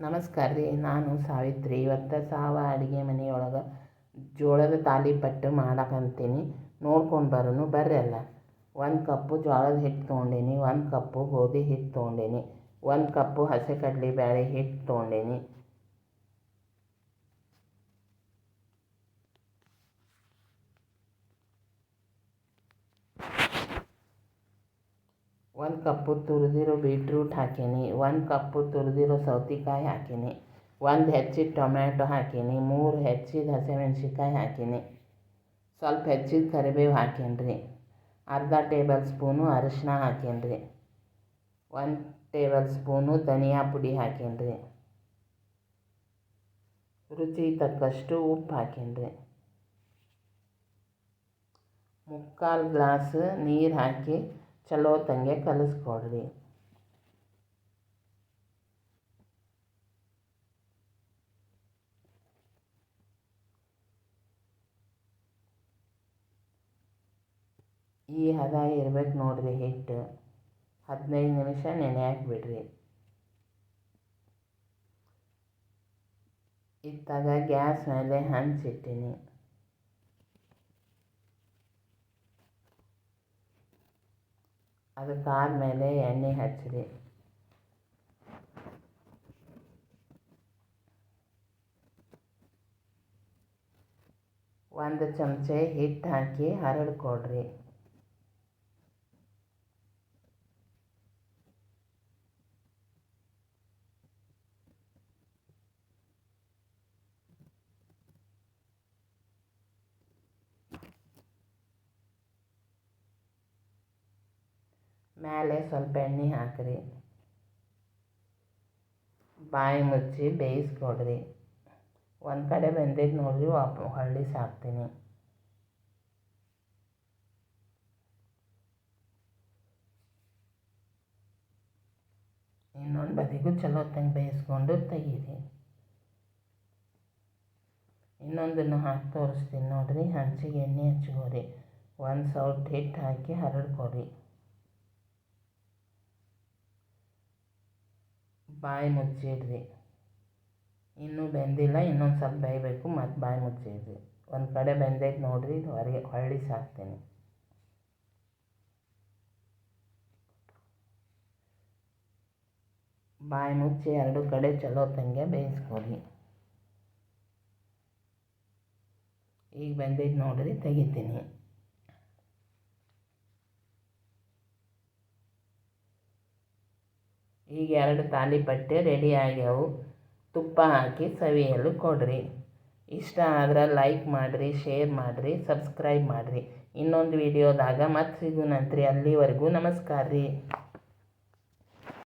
ನಮಸ್ಕಾರ ರೀ. ನಾನು ಸಾವಿತ್ರಿ. ಇವತ್ತು ಅಡುಗೆ ಮನೆಯೊಳಗೆ ಜೋಳದ ತಾಲಿಪಟ್ಟು ಮಾಡಕಂತೀನಿ. ನೋಡ್ಕೊಂಡು ಬರೋನು ಬರ್ರಿ ಅಲ್ಲ. 1 ಕಪ್ಪು ಜೋಳದ ಹಿಟ್ಟು ತೊಗೊಂಡೇನಿ, 1 ಕಪ್ಪು ಗೋಧಿ ಹಿಟ್ಟು ತೊಗೊಂಡೇನಿ, 1 ಕಪ್ಪು ಹಸಿ ಕಡಲೆಬೇಳೆ ಹಿಟ್ಟು ತೊಗೊಂಡೇನಿ, 1 ಕಪ್ಪು ತುರಿದಿರೋ ಬೀಟ್ರೂಟ್ ಹಾಕೀನಿ, 1 ಕಪ್ಪು ತುರಿದಿರೋ ಸೌತೆಕಾಯಿ ಹಾಕೀನಿ, 1 ಹೆಚ್ಚಿದ ಟೊಮ್ಯಾಟೊ ಹಾಕೀನಿ, 3 ಹೆಚ್ಚಿದ ಹಸಿಮೆಣ್ಸಿನ್ಕಾಯಿ ಹಾಕೀನಿ, ಸ್ವಲ್ಪ ಹೆಚ್ಚಿದ ಕರಿಬೇವು ಹಾಕೀನಿ, ಅರ್ಧ ಟೇಬಲ್ ಸ್ಪೂನು ಅರಿಶಿನ ಹಾಕೀನಿ, 1 ಟೇಬಲ್ ಸ್ಪೂನು ಧನಿಯಾ ಪುಡಿ ಹಾಕೀನಿ, ರುಚಿಗೆ ತಕ್ಕಷ್ಟು ಉಪ್ಪು ಹಾಕೀನಿ, 3/4 ಗ್ಲಾಸ್ ನೀರು ಹಾಕಿ ಚಲೋ ತಂಗೆ ಕಲಿಸ್ಕೊಡ್ರಿ. ಈ ಹದ ಇರ್ಬೇಕು ನೋಡ್ರಿ. ಹಿಟ್ಟು 15 ನಿಮಿಷ ನೆನೆಯಾಕೆ ಬಿಡ್ರಿ. ಇತ್ತಾಗ ಗ್ಯಾಸ್ ಮೇಲೆ ಹಂಚಿಟ್ಟಿನಿ. ಅದಕ್ಕಾದ್ಮೇಲೆ ಎಣ್ಣೆ ಹಚ್ಚಿರಿ. ಒಂದು ಚಮಚೆ ಹಿಟ್ಟು ಹಾಕಿ ಹರಡ್ಕೊಡ್ರಿ. ಮೇಲೆ ಸ್ವಲ್ಪ ಎಣ್ಣೆ ಹಾಕಿರಿ. ಬಾಯಿ ಮುಚ್ಚಿ ಬೇಯಿಸ್ಕೊಡ್ರಿ. ಒಂದು ಕಡೆ ಬೆಂದೈತೆ ನೋಡ್ರಿ, ಹೊಳ್ಳಿ ಸಾಕ್ತೀನಿ. ಇನ್ನೊಂದು ಬದಿಗೂ ಚಲೋ ತಂಗೆ ಬೇಯಿಸ್ಕೊಂಡು ತೆಗೀರಿ. ಇನ್ನೊಂದನ್ನು ಹಾಕಿ ತೋರಿಸ್ತೀನಿ ನೋಡ್ರಿ. ಹಂಚಿಗೆ ಎಣ್ಣೆ ಹಚ್ಕೋರಿ. 1 ಸೌಟ್ ಹಿಟ್ಟು ಹಾಕಿ ಹರಡ್ಕೊರಿ. ಬಾಯಿ ಮುಚ್ಚಿಡ್ರಿ. ಇನ್ನೂ ಬೆಂದಿಲ್ಲ, ಇನ್ನೊಂದು ಸ್ವಲ್ಪ ಬೇಯಬೇಕು. ಮತ್ತು ಬಾಯಿ ಮುಚ್ಚಿಡ್ರಿ. ಒಂದು ಕಡೆ ಬೆಂದೈತೆ ನೋಡ್ರಿ, ಹೊಳ್ಳಿ ಸಾಕ್ತೀನಿ. ಬಾಯಿ ಮುಚ್ಚಿ 2 ಕಡೆ ಚಲೋ ತಂಗೆ ಬೇಯಿಸ್ಕೊರಿ. ಈಗ ಬೆಂದೈತೆ ನೋಡ್ರಿ, ತೆಗಿತೀನಿ. ಈಗ 2 ತಾಲಿಪಟ್ಟೆ ರೆಡಿ ಆಗ್ಯಾವು. ತುಪ್ಪ ಹಾಕಿ ಸವಿಯಲು ಕೊಡ್ರಿ. ಇಷ್ಟ ಆದ್ರೆ ಲೈಕ್ ಮಾಡಿರಿ, ಶೇರ್ ಮಾಡಿರಿ, ಸಬ್ಸ್ಕ್ರೈಬ್ ಮಾಡಿರಿ. ಇನ್ನೊಂದು ವಿಡಿಯೋದಾಗ ಮತ್ತೆ ಸಿಗೋಣಂತ್ರಿ. ಅಲ್ಲಿವರೆಗೂ ನಮಸ್ಕಾರ ರೀ.